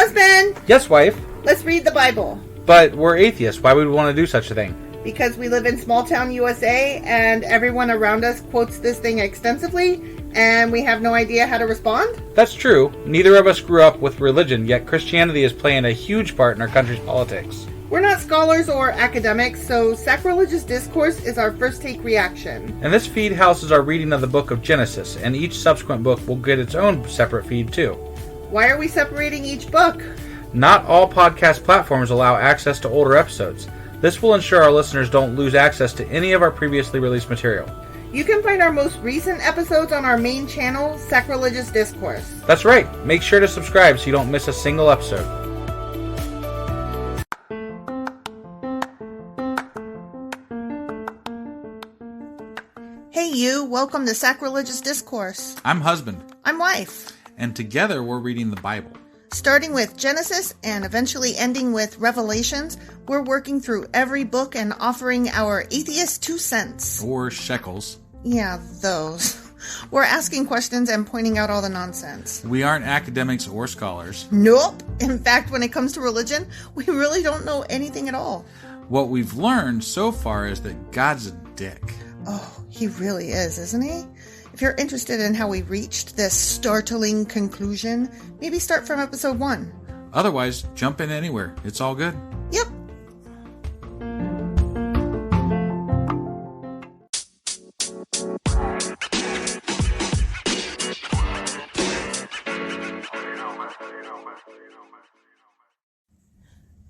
Husband! Yes, wife. Let's read the Bible. But we're atheists. Why would we want to do such a thing? Because we live in small town USA and everyone around us quotes this thing extensively and we have no idea how to respond? That's true. Neither of us grew up with religion, yet Christianity is playing a huge part in our country's politics. We're not scholars or academics, so Sacrilegious Discourse is our first take reaction. And this feed houses our reading of the book of Genesis, and each subsequent book will get its own separate feed too. Why are we separating each book? Not all podcast platforms allow access to older episodes. This will ensure our listeners don't lose access to any of our previously released material. You can find our most recent episodes on our main channel, Sacrilegious Discourse. That's right. Make sure to subscribe so you don't miss a single episode. Hey you, welcome to Sacrilegious Discourse. I'm husband. I'm wife. And together we're reading the Bible. Starting with Genesis and eventually ending with Revelations, we're working through every book and offering our atheist 2 cents. Or shekels. Yeah, those. We're asking questions and pointing out all the nonsense. We aren't academics or scholars. Nope. In fact, when it comes to religion, we really don't know anything at all. What we've learned so far is that God's a dick. Oh, he really is, isn't he? If you're interested in how we reached this startling conclusion, maybe start from episode 1. Otherwise, jump in anywhere. It's all good. Yep.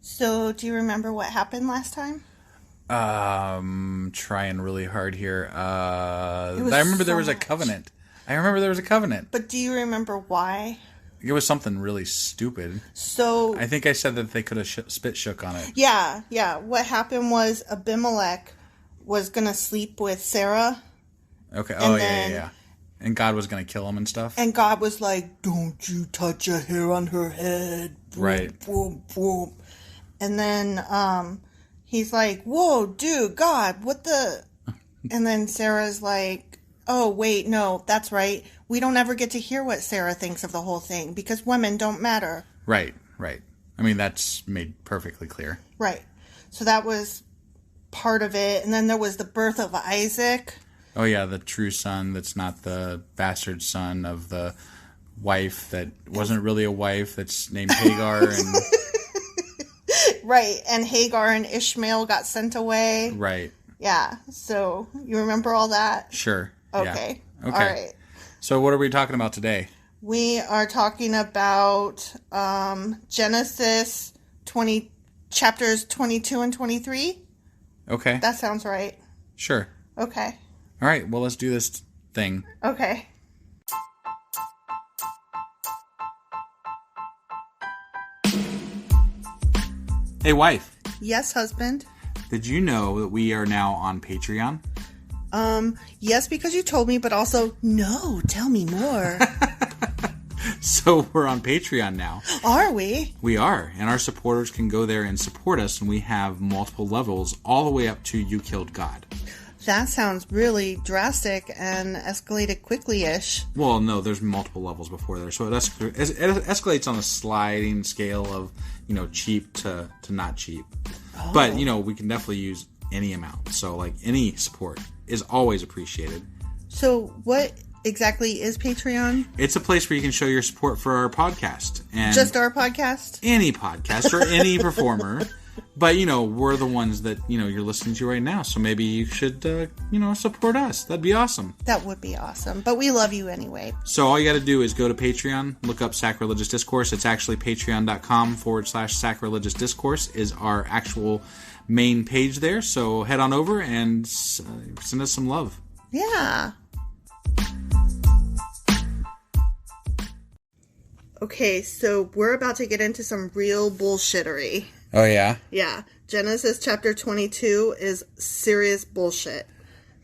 So, do you remember what happened last time? Trying really hard here. I remember there was a covenant. But do you remember why? It was something really stupid. So I think I said that they could have spit shook on it. Yeah. What happened was Abimelech was going to sleep with Sarah. Okay. Oh, yeah. And God was going to kill him and stuff. And God was like, don't you touch a hair on her head. Boom, right. Boom, boom. And then he's like, whoa, dude, God, what the... And then Sarah's like, oh, wait, no, that's right. We don't ever get to hear what Sarah thinks of the whole thing because women don't matter. Right. I mean, that's made perfectly clear. Right. So that was part of it. And then there was the birth of Isaac. Oh, yeah, the true son that's not the bastard son of the wife that wasn't really a wife that's named Hagar. And right. And Hagar and Ishmael got sent away. Right. Yeah. So you remember all that? Sure. Okay. Yeah. Okay. All right. So what are we talking about today? We are talking about Genesis 20, chapters 22 and 23. Okay. That sounds right. Sure. Okay. All right. Well, let's do this thing. Okay. Hey, wife. Yes, husband. Did you know that we are now on Patreon? Yes, because you told me, but also, no, tell me more. So we're on Patreon now. Are we? We are, and our supporters can go there and support us, and we have multiple levels all the way up to You Killed God. That sounds really drastic and escalated quickly-ish. Well, no, there's multiple levels before there, so it escalates on a sliding scale of, cheap to not cheap. Oh. But, we can definitely use any amount, so, any support is always appreciated. So, what exactly is Patreon? It's a place where you can show your support for our podcast. And just our podcast? Any podcast or any performer. But, we're the ones that, you're listening to right now. So maybe you should, support us. That'd be awesome. That would be awesome. But we love you anyway. So all you got to do is go to Patreon, look up Sacrilegious Discourse. It's actually patreon.com/Sacrilegious Discourse is our actual main page there. So head on over and send us some love. Yeah. Okay, so we're about to get into some real bullshittery. Oh, yeah? Yeah. Genesis chapter 22 is serious bullshit.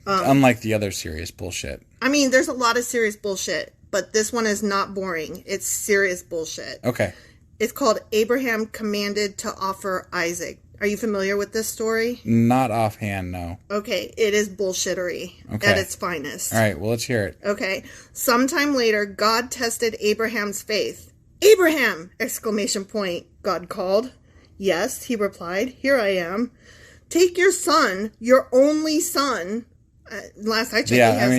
Unlike the other serious bullshit. I mean, there's a lot of serious bullshit, but this one is not boring. It's serious bullshit. Okay. It's called Abraham Commanded to Offer Isaac. Are you familiar with this story? Not offhand, no. Okay, it is bullshittery at its finest. All right, well, let's hear it. Okay. Sometime later, God tested Abraham's faith. Abraham! Exclamation point, God called. Yes, he replied, here I am. Take your son, your only son. Last I checked,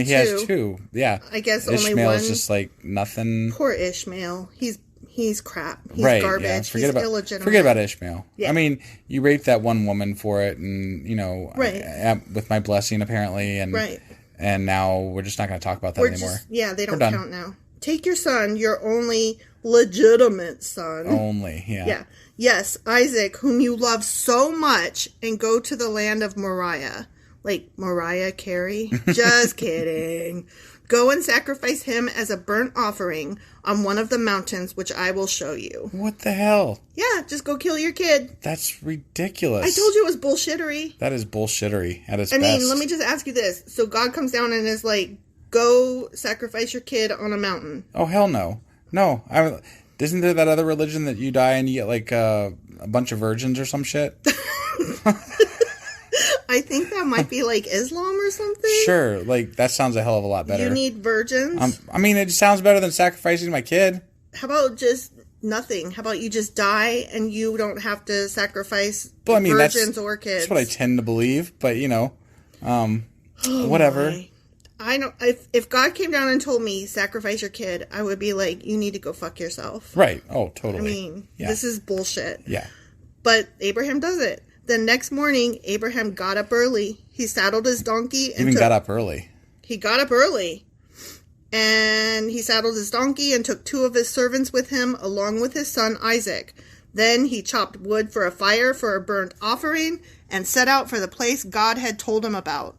he has two. Yeah. I guess Ishmael's only one. Ishmael's just like nothing. Poor Ishmael. He's crap. He's right, garbage. Yeah. He's illegitimate. Forget about Ishmael. Yeah. I mean, you raped that one woman for it, and with my blessing apparently, and and now we're just not going to talk about that anymore. They don't count now. Take your son, your only legitimate son. Only, yeah. Yeah. Yes, Isaac, whom you love so much, and go to the land of Moriah. Like Mariah Carey? Just kidding. Go and sacrifice him as a burnt offering on one of the mountains, which I will show you. What the hell? Yeah, just go kill your kid. That's ridiculous. I told you it was bullshittery. That is bullshittery at its best. I mean, let me just ask you this. So God comes down and is like, go sacrifice your kid on a mountain. Oh, hell no. No. Isn't there that other religion that you die and you get like a bunch of virgins or some shit? I think that might be like Islam or something. Sure. Like, that sounds a hell of a lot better. You need virgins? I mean, it sounds better than sacrificing my kid. How about just nothing? How about you just die and you don't have to sacrifice virgins or kids? That's what I tend to believe, but whatever. My. I know if God came down and told me sacrifice your kid, I would be like, you need to go fuck yourself. Right. Oh, totally. I mean, this is bullshit. Yeah. But Abraham does it. The next morning, Abraham got up early. He saddled his donkey. Got up early. He got up early. And he saddled his donkey and took 2 of his servants with him, along with his son Isaac. Then he chopped wood for a fire for a burnt offering and set out for the place God had told him about.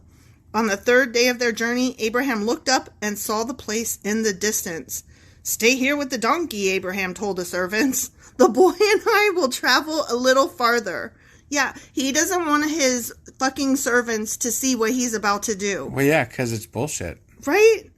On the 3rd day of their journey, Abraham looked up and saw the place in the distance. Stay here with the donkey, Abraham told the servants. The boy and I will travel a little farther. Yeah, he doesn't want his fucking servants to see what he's about to do. Well, yeah, because it's bullshit. Right?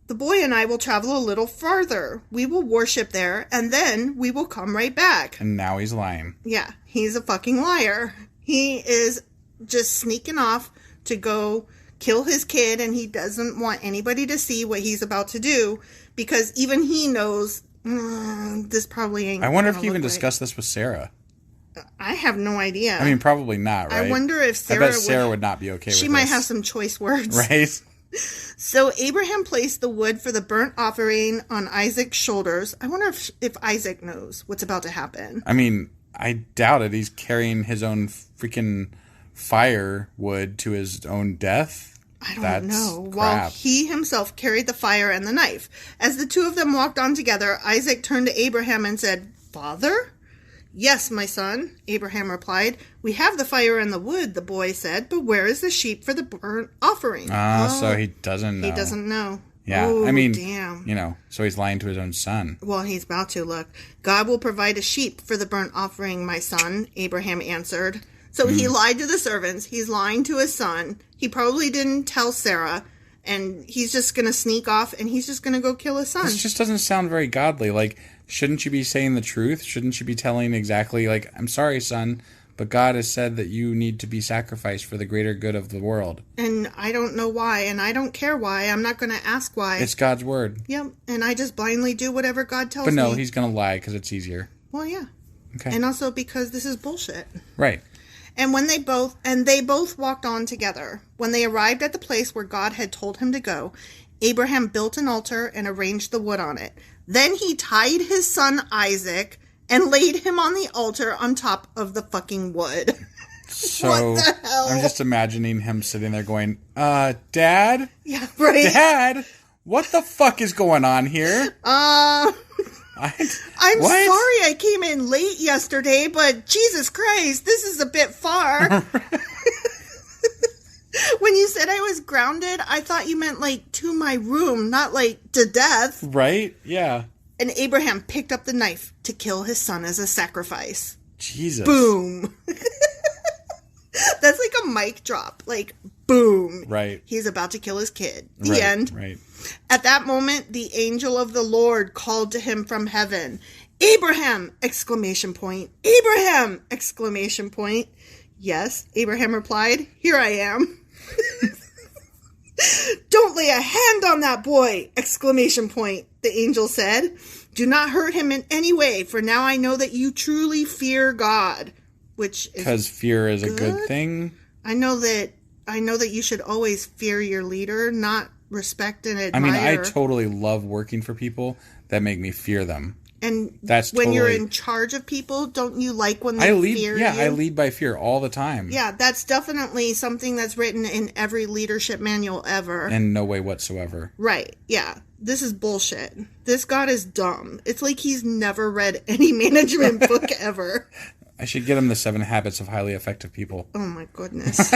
The boy and I will travel a little farther. We will worship there, and then we will come right back. And now he's lying. Yeah, he's a fucking liar. He is just sneaking off to go kill his kid, and he doesn't want anybody to see what he's about to do, because even he knows this probably ain't. I wonder if he even discussed this with Sarah. I have no idea. I mean, probably not, right? I wonder if Sarah I bet Sarah would not be okay with this. She might have some choice words. Right? So Abraham placed the wood for the burnt offering on Isaac's shoulders. I wonder if Isaac knows what's about to happen. I mean, I doubt it. He's carrying his own freaking firewood to his own death. I don't know. Crap. While he himself carried the fire and the knife. As the 2 of them walked on together, Isaac turned to Abraham and said, Father? Yes, my son, Abraham replied. We have the fire and the wood, the boy said, but where is the sheep for the burnt offering? So he doesn't know. He doesn't know. Yeah, Ooh, I mean, damn. So he's lying to his own son. Well, he's about to, look. God will provide a sheep for the burnt offering, my son, Abraham answered. So he lied to the servants. He's lying to his son. He probably didn't tell Sarah. And he's just going to sneak off and he's just going to go kill his son. This just doesn't sound very godly. Like, shouldn't you be saying the truth? Shouldn't you be telling exactly, like, I'm sorry, son, but God has said that you need to be sacrificed for the greater good of the world. And I don't know why, and I don't care why. I'm not going to ask why. It's God's word. Yep, and I just blindly do whatever God tells me. But no, he's going to lie because it's easier. Well, yeah. Okay. And also because this is bullshit. Right. And they both walked on together. When they arrived at the place where God had told him to go, Abraham built an altar and arranged the wood on it. Then he tied his son Isaac and laid him on the altar on top of the fucking wood. So what the hell? I'm just imagining him sitting there going, Dad? Yeah, right. Dad? What the fuck is going on here? I'm sorry I came in late yesterday, but Jesus Christ, this is a bit far. When you said I was grounded, I thought you meant like to my room, not like to death. Right? Yeah. And Abraham picked up the knife to kill his son as a sacrifice. Jesus. Boom. That's like a mic drop. Like, boom. Right. He's about to kill his kid. The end. Right. At that moment, the angel of the Lord called to him from heaven. Abraham! Exclamation point. Abraham! Exclamation point. Yes, Abraham replied. Here I am. Don't lay a hand on that boy! Exclamation point. The angel said. Do not hurt him in any way, for now I know that you truly fear God, which is because fear is a good thing. I know that you should always fear your leader, not respect and admire. I mean, I totally love working for people that make me fear them. And that's when you're in charge of people, don't you like when they fear you? Yeah, I lead by fear all the time. Yeah, that's definitely something that's written in every leadership manual ever. In no way whatsoever. Right, yeah. This is bullshit. This God is dumb. It's like he's never read any management book ever. I should get him the 7 Habits of Highly Effective People. Oh my goodness.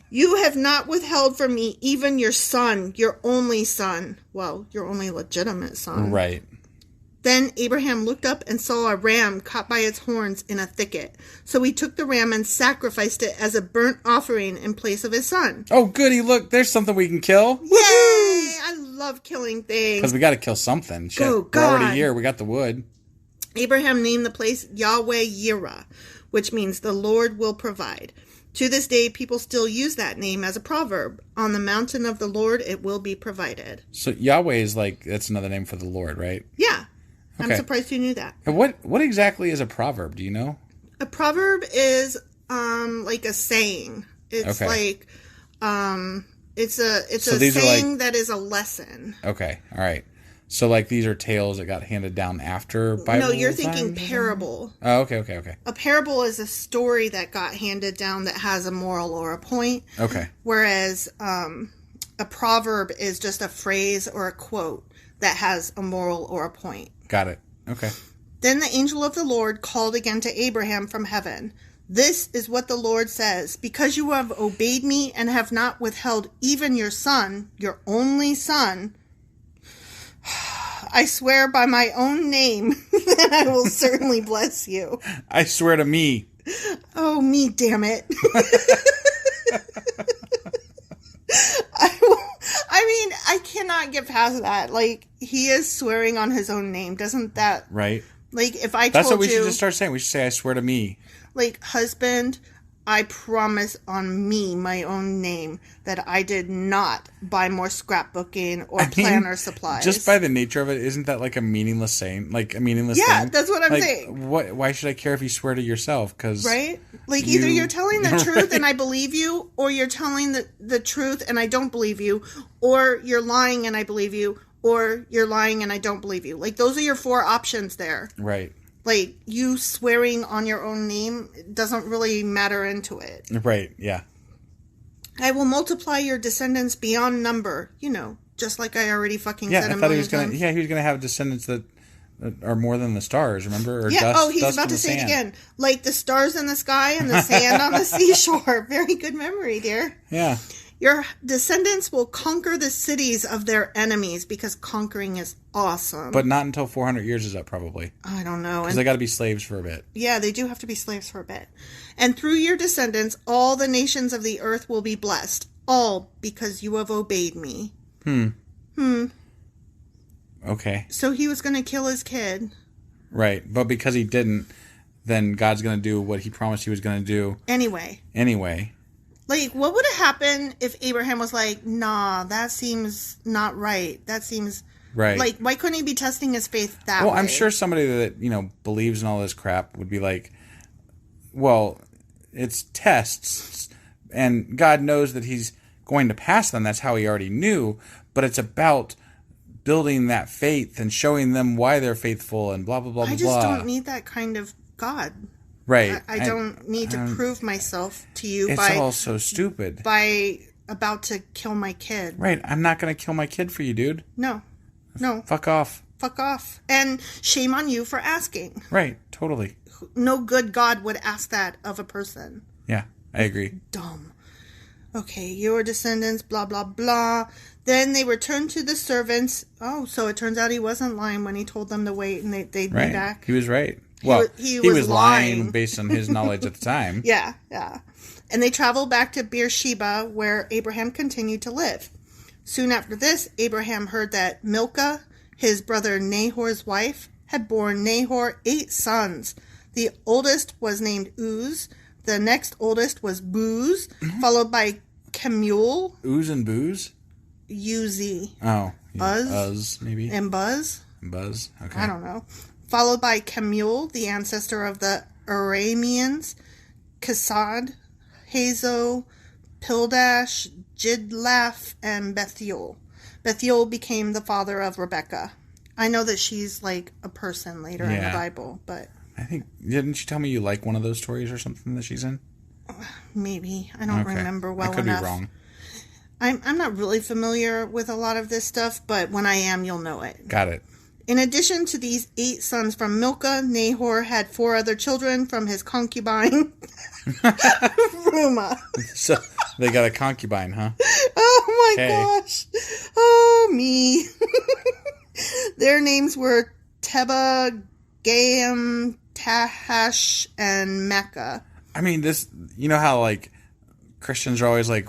You have not withheld from me even your son, your only son. Well, your only legitimate son. Right. Then Abraham looked up and saw a ram caught by its horns in a thicket. So he took the ram and sacrificed it as a burnt offering in place of his son. Oh, goody, look, there's something we can kill. Yay! I love killing things. Because we got to kill something. Shit, oh, we're already here. We got the wood. Abraham named the place Yahweh Yireh, which means the Lord will provide. To this day, people still use that name as a proverb. On the mountain of the Lord, it will be provided. So Yahweh is that's another name for the Lord, right? Yeah. Okay. I'm surprised you knew that. And what exactly is a proverb? Do you know? A proverb is like a saying. It's like it's a saying that is a lesson. Okay. All right. So these are tales that got handed down after Bible. No, you're thinking parable. Oh, okay. A parable is a story that got handed down that has a moral or a point. Okay. Whereas a proverb is just a phrase or a quote that has a moral or a point. Got it. Okay. Then the angel of the Lord called again to Abraham from heaven. This is what the Lord says. Because you have obeyed me and have not withheld even your son, your only son, I swear by my own name that I will certainly bless you. I swear to me. Oh, me, damn it. I mean, I cannot get past that. He is swearing on his own name. Doesn't that... Right. If I told you... That's what we should just start saying. We should say, I swear to me. Husband, I promise on me, my own name, that I did not buy more scrapbooking or planner supplies. Just by the nature of it, isn't that a meaningless saying? thing? Yeah, that's what I'm saying. Why should I care if you swear to yourself? Cause right? Either you're telling the truth and I believe you, or you're telling the truth and I don't believe you, or you're lying and I believe you, or you're lying and I don't believe you. Those are your 4 options there. Right. You swearing on your own name doesn't really matter into it. Right, yeah. I will multiply your descendants beyond number. Just like I already fucking said a million times. Yeah, he was going to have descendants that are more than the stars, remember? Or he's about to say it again. Like the stars in the sky and the sand on the seashore. Very good memory, dear. Yeah. Your descendants will conquer the cities of their enemies, because conquering is awesome. But not until 400 years is up, probably. I don't know. Because they got to be slaves for a bit. Yeah, they do have to be slaves for a bit. And through your descendants, all the nations of the earth will be blessed. All because you have obeyed me. Okay. So he was going to kill his kid. Right. But because he didn't, then God's going to do what he promised he was going to do. Anyway. What would have happened if Abraham was like, nah, that seems not right. That seems... Right. Why couldn't he be testing his faith that way? Well, I'm sure somebody that, believes in all this crap would be like, well, it's tests, and God knows that he's going to pass them. That's how he already knew. But it's about building that faith and showing them why they're faithful and blah, blah, blah, blah, blah. I just don't need that kind of God. Right. I don't need to prove myself to you it's all so stupid. By about to kill my kid. Right. I'm not going to kill my kid for you, dude. No. Fuck off. And shame on you for asking. Right. Totally. No good God would ask that of a person. Yeah, I agree. Dumb. Okay, your descendants, blah, blah, blah. Then they returned to the servants. Oh, so it turns out he wasn't lying when he told them to wait and they'd be back. He was right. Well, he was lying based on his knowledge at the time. Yeah. And they traveled back to Beersheba, where Abraham continued to live. Soon after this, Abraham heard that Milcah, his brother Nahor's wife, had borne Nahor 8 sons. The oldest was named Uz. The next oldest was Booz, followed by Kemuel. Ooze and booze? U-Z. Oh. Yeah. Uz? Uz, maybe. And Buzz? Buzz? Okay. I don't know. Followed by Kemuel, the ancestor of the Arameans, Kesad, Hazo, Pildash, Jidlaph, and Bethuel. Bethuel became the father of Rebecca. I know that she's like a person later in the Bible, but... I think... Didn't you tell me you like one of those stories or something that she's in? Maybe. I don't remember well enough. I could be wrong. I'm not really familiar with a lot of this stuff, but when I am, you'll know it. Got it. In addition to these 8 sons from Milcah, Nahor had 4 other children from his concubine, Ruma. So they got a concubine, huh? Oh my gosh. Oh, me. Their names were Teba, Gaam, Tahash, and Mecca. I mean, this, you know how, like, Christians are always, like,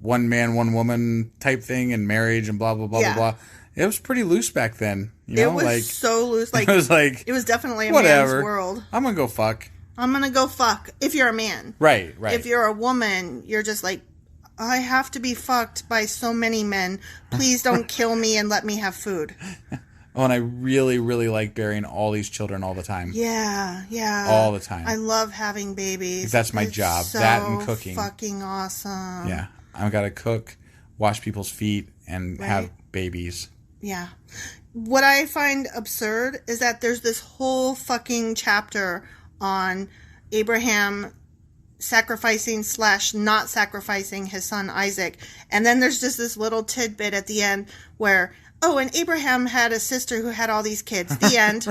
one man, one woman type thing and marriage and blah, blah, blah, blah, blah. It was pretty loose back then. You know? It was like, so loose. Like, it was definitely a man's world. I'm going to go fuck. I'm going to go fuck. If you're a man. Right. If you're a woman, you're just like, I have to be fucked by so many men. Please don't kill me and let me have food. Oh, and I really, really like burying all these children all the time. Yeah. All the time. I love having babies. That's my job. So that and cooking. Fucking awesome. Yeah. I've got to cook, wash people's feet, and have babies. Yeah. What I find absurd is that there's this whole fucking chapter on Abraham sacrificing / not sacrificing his son Isaac. And then there's just this little tidbit at the end where, oh, and Abraham had a sister who had all these kids. The end.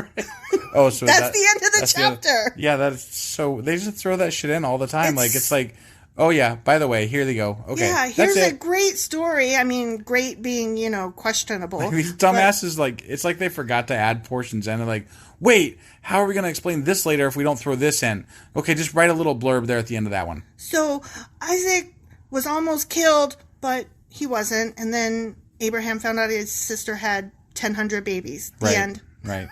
Oh, so that's the end of the chapter. Yeah, that's so... They just throw that shit in all the time. It's like... Oh, yeah, by the way, here they go. Okay, yeah, here's a great story. I mean, great being, questionable. Like, these dumbasses, it's like they forgot to add portions in. They're like, wait, how are we going to explain this later if we don't throw this in? Okay, just write a little blurb there at the end of that one. So, Isaac was almost killed, but he wasn't. And then Abraham found out his sister had 1,000 babies. The end. Right.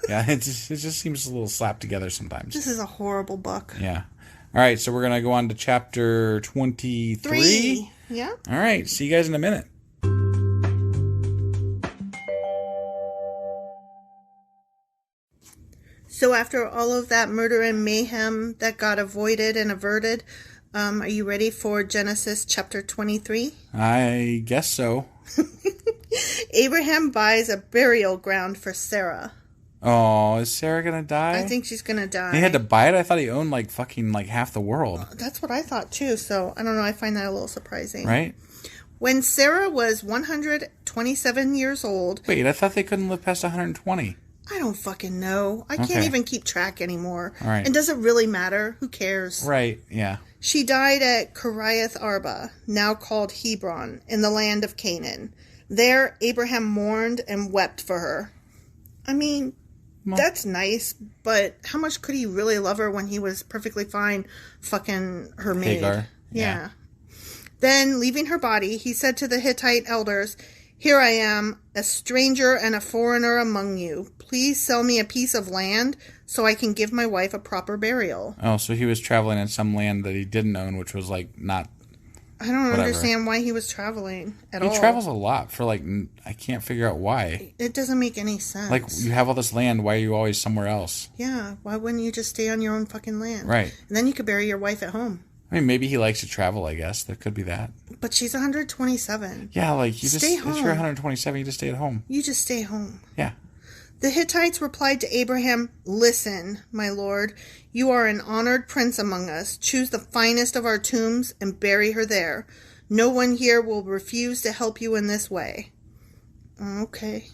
Yeah, it just seems a little slapped together sometimes. This is a horrible book. Yeah. All right, so we're going to go on to chapter 23. Yeah. All right, see you guys in a minute. So after all of that murder and mayhem that got avoided and averted, are you ready for Genesis chapter 23? I guess so. Abraham buys a burial ground for Sarah. Oh, is Sarah going to die? I think she's going to die. He had to buy it? I thought he owned fucking half the world. That's what I thought too, so I don't know, I find that a little surprising. Right? When Sarah was 127 years old... Wait, I thought they couldn't live past 120. I don't fucking know. I can't even keep track anymore. All right. And does it really matter? Who cares? Right, yeah. She died at Kiriath Arba, now called Hebron, in the land of Canaan. There, Abraham mourned and wept for her. I mean... That's nice, but how much could he really love her when he was perfectly fine fucking her maid? Hagar. Yeah. Then, leaving her body, he said to the Hittite elders, "Here I am, a stranger and a foreigner among you. Please sell me a piece of land so I can give my wife a proper burial." Oh, so he was traveling in some land that he didn't own, which was not... I don't understand why he was traveling at all. He travels a lot for I can't figure out why. It doesn't make any sense. You have all this land, why are you always somewhere else? Yeah, why wouldn't you just stay on your own fucking land? Right. And then you could bury your wife at home. I mean, maybe he likes to travel, I guess. There could be that. But she's 127. Yeah, you stay home. If you're 127, you just stay at home. You just stay home. Yeah. The Hittites replied to Abraham, "Listen, my lord, you are an honored prince among us. Choose the finest of our tombs and bury her there. No one here will refuse to help you in this way." Okay.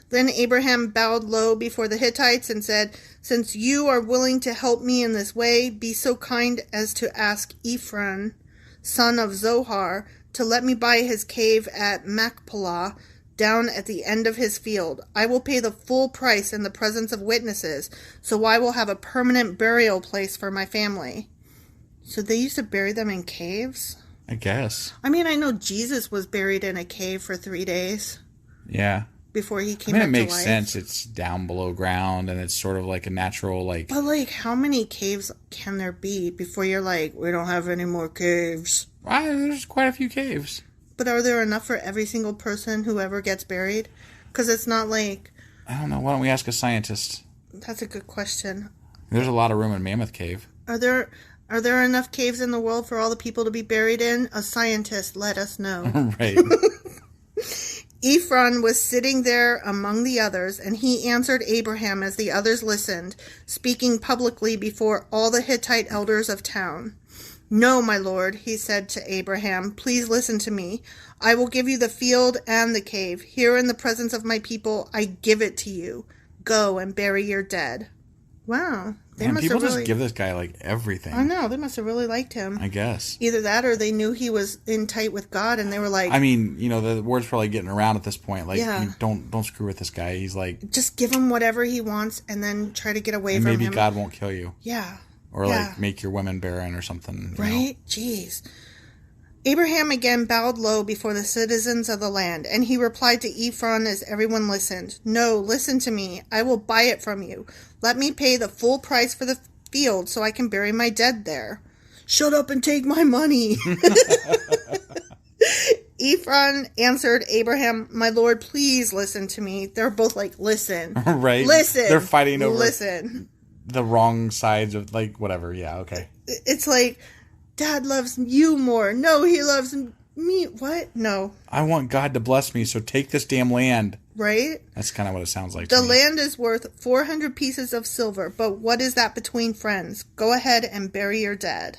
Then Abraham bowed low before the Hittites and said, "Since you are willing to help me in this way, be so kind as to ask Ephron, son of Zohar, to let me buy his cave at Machpelah, down at the end of his field. I will pay the full price in the presence of witnesses, so I will have a permanent burial place for my family." So they used to bury them in caves? I guess. I mean, I know Jesus was buried in a cave for 3 days. Yeah. Before he came back to life. It makes sense. It's down below ground, and it's sort of like a natural, But, how many caves can there be before you're like, we don't have any more caves? There's quite a few caves. But are there enough for every single person who ever gets buried? Because it's not like... I don't know. Why don't we ask a scientist? That's a good question. There's a lot of room in Mammoth Cave. Are there enough caves in the world for all the people to be buried in? A scientist, let us know. Right. Ephron was sitting there among the others, and he answered Abraham as the others listened, speaking publicly before all the Hittite elders of town. No, my lord, he said to Abraham, please listen to me. I will give you the field and the cave. Here in the presence of my people, I give it to you. Go and bury your dead. Wow. People just give this guy, like, everything. I know. They must have really liked him. I guess. Either that or they knew he was in tight with God and they were like... I mean, the word's probably getting around at this point. Like, yeah. Don't screw with this guy. He's like... Just give him whatever he wants and then try to get away from him. Maybe God won't kill you. Yeah. Or, like, make your women barren or something. Right? Jeez. Abraham again bowed low before the citizens of the land, and he replied to Ephron as everyone listened. No, listen to me. I will buy it from you. Let me pay the full price for the field so I can bury my dead there. Shut up and take my money. Ephron answered Abraham, my lord, please listen to me. They're both like, listen. Right. Listen. They're fighting over the wrong sides of, like, whatever. Yeah, okay. It's like... Dad loves you more. No, he loves me. What? No. I want God to bless me, so take this damn land. Right? That's kind of what it sounds like. The land is worth 400 pieces of silver, but what is that between friends? Go ahead and bury your dead.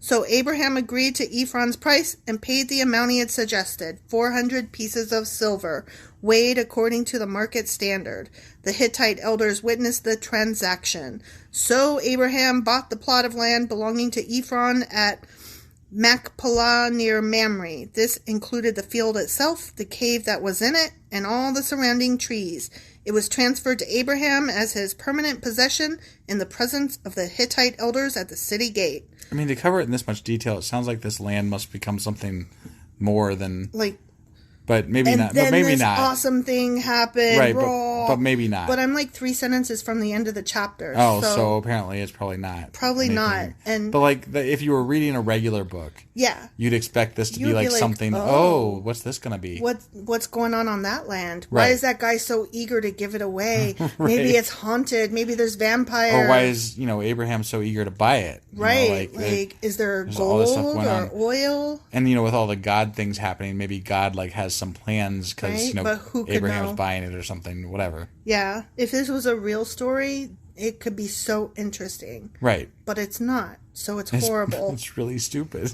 So Abraham agreed to Ephron's price and paid the amount he had suggested, 400 pieces of silver, weighed according to the market standard. The Hittite elders witnessed the transaction. So Abraham bought the plot of land belonging to Ephron at Machpelah near Mamre. This included the field itself, the cave that was in it, and all the surrounding trees. It was transferred to Abraham as his permanent possession in the presence of the Hittite elders at the city gate. I mean, to cover it in this much detail, it sounds like this land must become something more than... Like... But maybe and not. Then but maybe this not. Awesome thing happened. Right, but maybe not. But I'm like 3 sentences from the end of the chapter. Oh, so apparently it's probably not. Probably anything. Not. But like, if you were reading a regular book, yeah, you'd expect this to be like something. Oh, what's this going to be? What's going on that land? Right. Why is that guy so eager to give it away? Right. Maybe it's haunted. Maybe there's vampires. Or why is Abraham so eager to buy it? Right. Is there gold or oil? And with all the God things happening, maybe God like has some plans because Abraham's buying it or something. Whatever. Yeah. If this was a real story, it could be so interesting. Right. But it's not. So it's horrible. It's really stupid.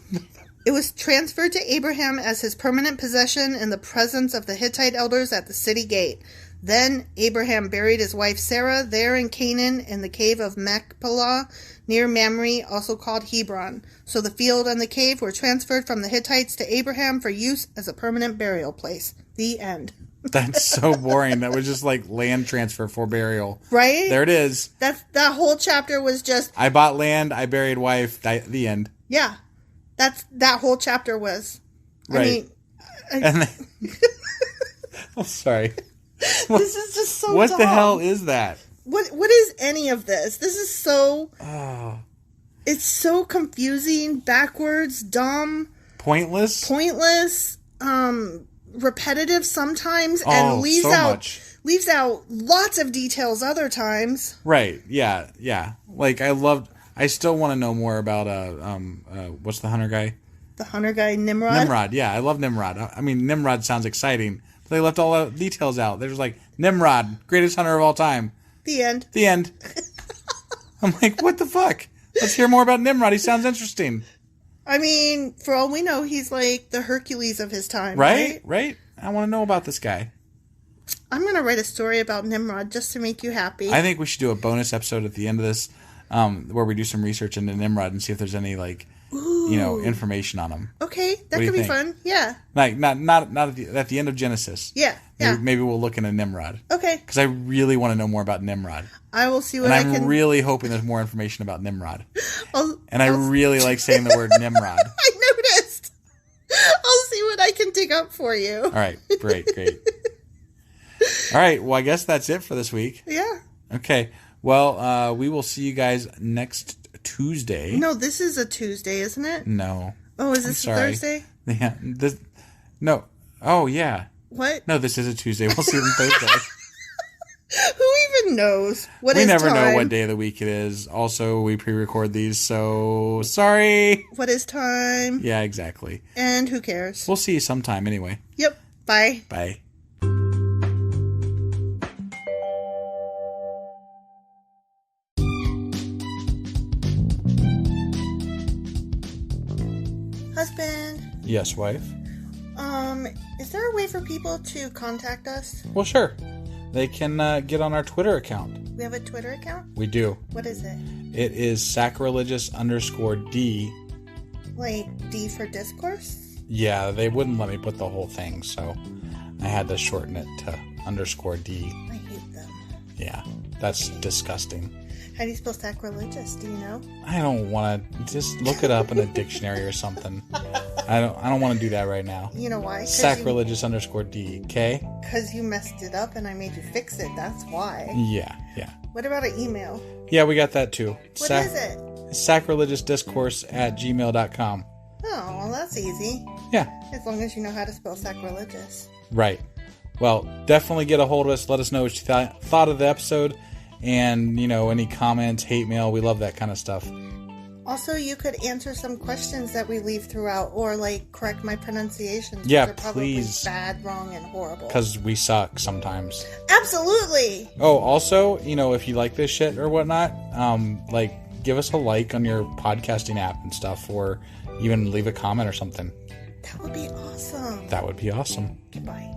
It was transferred to Abraham as his permanent possession in the presence of the Hittite elders at the city gate. Then Abraham buried his wife Sarah there in Canaan in the cave of Machpelah near Mamre, also called Hebron. So the field and the cave were transferred from the Hittites to Abraham for use as a permanent burial place. The end. That's so boring. That was just like land transfer for burial. Right? There it is. That whole chapter was just... I bought land, I buried wife, the end. Yeah. That whole chapter was. Right. I mean... And then... I'm sorry. This is just so What dumb. the hell is that? What is any of this? This is so... Oh. It's so confusing, backwards, dumb... Pointless, repetitive sometimes, and leaves out lots of details other times. Right, yeah. Like, I still want to know more about, what's the hunter guy? The hunter guy, Nimrod? Nimrod, yeah, I love Nimrod. I mean, Nimrod sounds exciting, but they left all the details out. They're just like, Nimrod, greatest hunter of all time. The end. I'm like, what the fuck? Let's hear more about Nimrod. He sounds interesting. I mean, for all we know, he's like the Hercules of his time, right? Right? I want to know about this guy. I'm going to write a story about Nimrod just to make you happy. I think we should do a bonus episode at the end of this where we do some research into Nimrod and see if there's any, like, information on him. Okay, that could be fun. Yeah. Like, not at the end of Genesis. Yeah. Maybe we'll look into Nimrod. Okay. Because I really want to know more about Nimrod. I will see what I'm really hoping there's more information about Nimrod. I really like saying the word Nimrod. I noticed. I'll see what I can dig up for you. All right. Great. All right. Well, I guess that's it for this week. Yeah. Okay. Well, we will see you guys next Tuesday. No, this is a Tuesday, isn't it? No. Oh, is this a Thursday? Yeah. No. Oh, yeah. What? No, this is a Tuesday. We'll see them Thursday. Who even knows? What we is never time? know what day of the week it is. Also, we pre-record these, so sorry. What is time? Yeah, exactly. And who cares? We'll see you sometime anyway. Yep. Bye. Bye. Husband. Yes, wife. Is there a way for people to contact us? Well, sure. They can get on our Twitter account. We have a Twitter account? We do. What is it? It is sacrilegious_D. Like D for Discourse? Yeah, they wouldn't let me put the whole thing, so I had to shorten it to _D. I hate them. Yeah, that's disgusting. How do you spell sacrilegious? Do you know? I don't want to. Just look it up in a dictionary or something. I don't want to do that right now. You know why? Sacrilegious_D. Okay? Because you messed it up and I made you fix it. That's why. Yeah. What about an email? Yeah, we got that too. What is it? Sacrilegiousdiscourse@gmail.com. Oh, well, that's easy. Yeah. As long as you know how to spell sacrilegious. Right. Well, definitely get a hold of us. Let us know what you thought of the episode. And, any comments, hate mail. We love that kind of stuff. Also, you could answer some questions that we leave throughout or, correct my pronunciations. Yeah, which are probably please. bad, wrong, and horrible. Because we suck sometimes. Absolutely! Oh, also, if you like this shit or whatnot, give us a like on your podcasting app and stuff, or even leave a comment or something. That would be awesome. That would be awesome. Goodbye.